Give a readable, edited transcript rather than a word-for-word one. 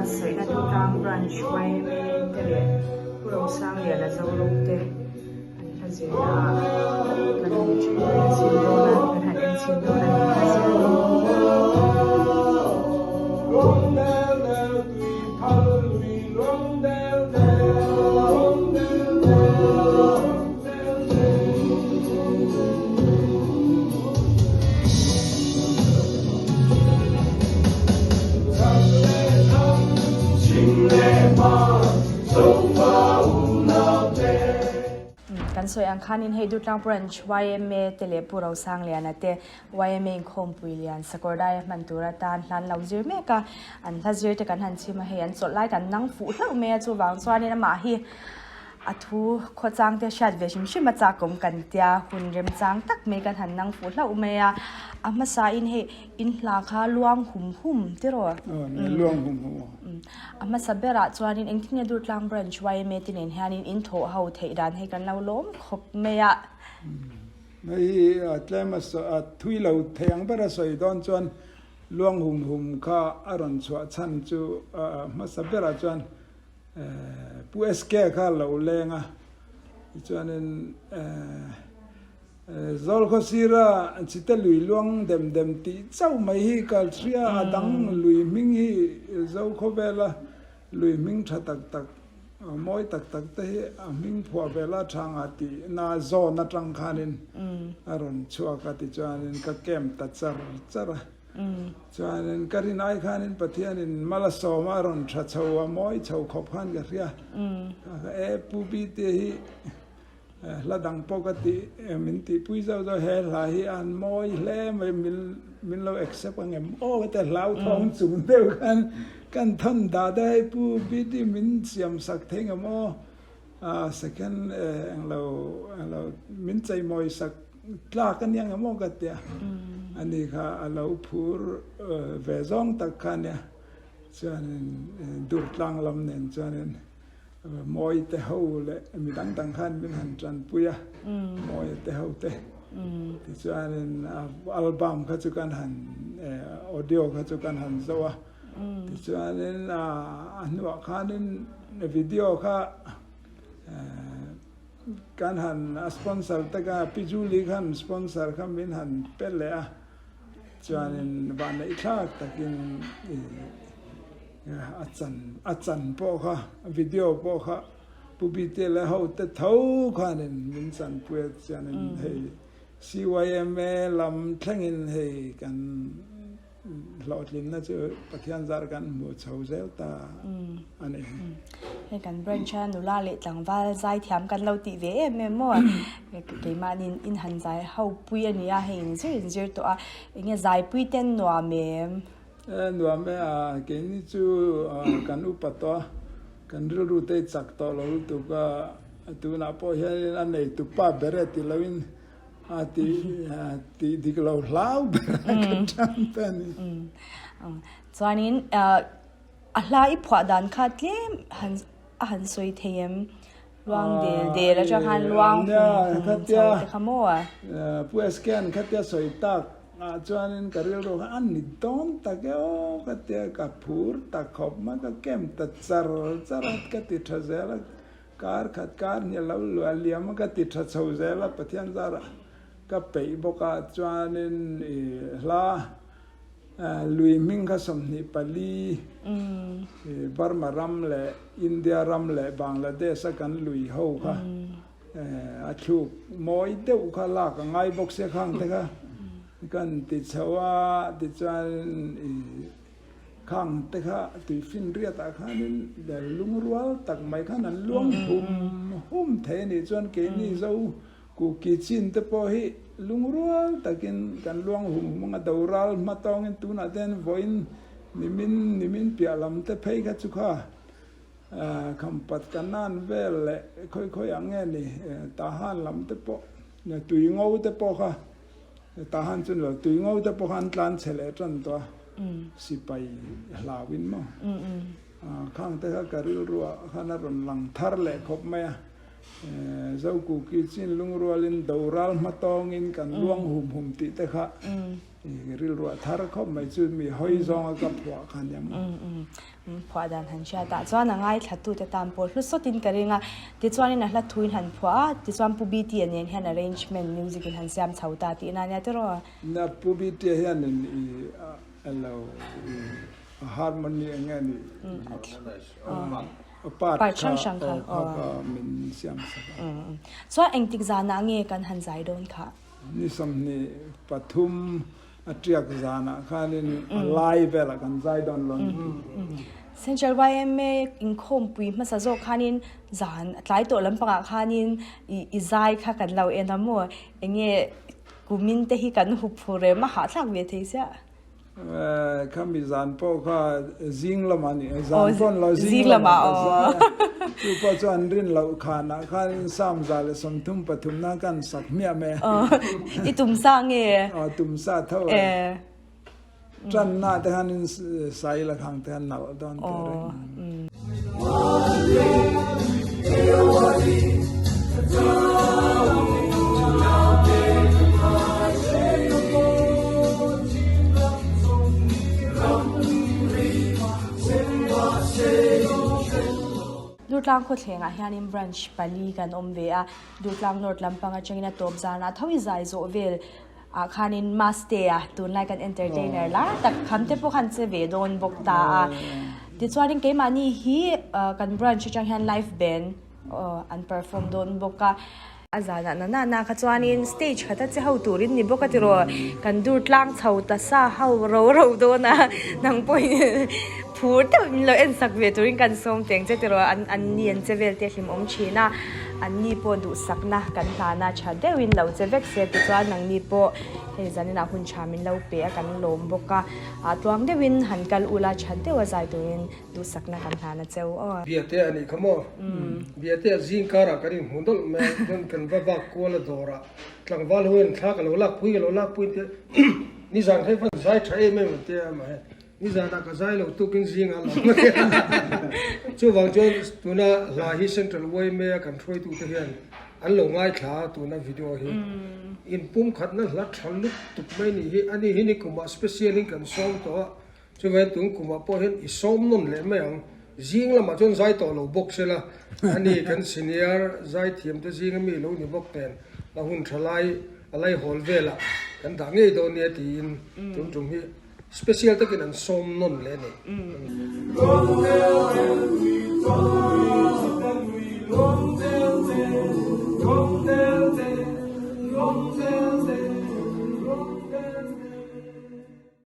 sợi là Durtlang branch YMA tele puro sang Lian là Zorocka là gì là cái này chỉ là xin đô la cái này em xin đô la cái kan soi ang khanin hei Durtlang branch YMA tele puro sang Lian ate YMA Inkhawmpui Lian sakordai mantura tan hlan lau zir me ka an thazir te kan han chima hei an chot lai kan nang fu hlau me chu wang chuanin ama hi athu kho chang te shat ve shim shim cha kom kan tia hun rem chang tak me kan han nang fu hlau me a ama sa in he in hla kha luang hum ti ro luang hum ama sabera chuanin engthine Durtlang branch YMA tinin hanin in tho ho thei dan he kan lo lom khop me a mai tlema so thui lo theng bara soi don chuan luang hum kha aron chwa chan chu ma sabera chuan pu sk kha lo lenga chuanin Zorocka sira chita lui luang dem ti chau mai hi kal tria adang lui ming hi zo khobela lui ming tha tak moi tak te a ming phwa bela thang ati na zo na tang khanin aron chua ka ti chuanin ka kem ta chara chuanin karin ai khanin pathianin mala so ma ron tha chawa moi chau khop khan ga ria e pu bi te hi la dang pokati minti pui zo he la hi an moi le min lo accept ngem o te lau thong chung deu kan thon da dai pu bi ti min siam sak theng mo second lo min chai moi sak tla kan yang mo ka te ani kha lo phur ve zong tak khan ya chuan Durtlang lam nen chuan moi te ho le mi dang khan bin han tran puya moi te ho te ti chuan album kha chu kan han audio kha chu kan han zowa ti chuan anwa khanin video kha kan han sponsor ta ka pijuli khan sponsor kham bin han pelle a chuan ban nei thak takin achan po kha video po kha pubite le ho te tho khanin min san puet chanin hei YMA lam thlengin hei kan lotlin na chu pathian zar kan mu chho zel ta ani hei kan branch nula le tlangwal zai thiam kan lo ti ve em mo ke manin in han zai ho pui ani a hei zir to a nge zai pui ten no me nuam me ke ni chu kan upato kan ru te chak to lo tu ka tu na po he an nei tu pa bere ti lovin ti lo lau kan tampani chuanin a hlai phwa dan kha tlem han soi them luang de la cha han luang khatia khamo pu scan khatia soi tak chuanin karil ro an ni don takeo katia ka phur ta khop ma ka kem ta char ka ti thazela kar ni lo liam ka ti tha chhozela pathian zara ka pei boka chuanin la lui ming ka somni pali Burma ram le India ram le Bangladesh kan lui ho kha a thu moi deu kha la ka ngai bok se khang te kha kan ti chawa ti chuan khang te kha ti fin ria ta khanin da lungrual tak mai khan an luang hum the ni chuan ke ni zo ku ki chin te po hi lungrual takin kan luang hum manga doral matong in tuna ten voin nimin pialam te phei kha chu kha khampat kanan vel khoi ange ni ta han lam te po na tui ngau te po kha ta han chun lo tui ngau te po han tlan chele tran to sipai hlawin mo khang te kha karil ruwa khana ron lang thar le khop me zau ku ki chin lungrualin doral matong in kan luang hum ti te kha ril ruwa thar khop mai chu mi hoi zong ka phwa khan yam phwa dan han sha ta chuan angai thatu te tam pol hlu sotin karinga ti chuan in a hla thuin han phwa ti chuan pubi ti anen han arrangement music in han siam chauta ti na nya te ro na pubi te hian in allo harmony ngani part chang chang kha min siam sa so engtik zana nge kan han zai don kha ni som ni pathum atriak zana khanin live la kan zai don lon Central YMA Inkhawmpui masa zo khanin zan tlai to lampanga khanin I zai kha kan lau enamo enge kumin te hi kan hu phure ma ha thak ve theisa kami zan po kha zing lamani zan pon lo zing lama chu po chuan rin lo khana khanin sam zale som thum pathum na kan sak mia me I tum sa nge tum sa tho tran na te hanin sai la khang te han nal don te Durtlang kho thlenga hianin branch pali kan omve a Durtlang North lampanga changina top zana thawi zai zo vel a khanin maste a tun like an entertainer la tak khamte po khan che ve don bokta a ti chuarin ke mani hi kan branch chang hian live band an perform don boka azana na kha chuanin stage khata che ho turin ni boka tiro kan Durtlang chhauta sa ho ro do na nang poi phur te lo en sak ve turin kan som teng che tiro an nien che vel te hlim om china an ni po du sakna kan thana chade win lo che vek se ti chuan nang ni po he zanina hun chamin lo pe kan lom boka a tuang de win han kal ula chade wa zai turin du sakna kan thana cheu biate ani khamo biate jing kara karin hundol me don kan baba kola dora tlang wal hoin thak lo lak pui te ni jang thai fan zai thai me te ma ni za da ka zai lo tu king jing ala chu wang jon tuna la hi central YMA kan throi tu te hian an lo ngai thla tuna video hi in pum khat na hla thallu tuk mai ni hi ani hi ni kuma special kan song to chu wen tung kuma po hen I som non le me ang jing la ma jon zai to lo box la ani kan senior zai thiam te jing mi lo ni bok ten la hun thalai alai hol vela kan dange do ne tin tum hi special takin an som non le ne Long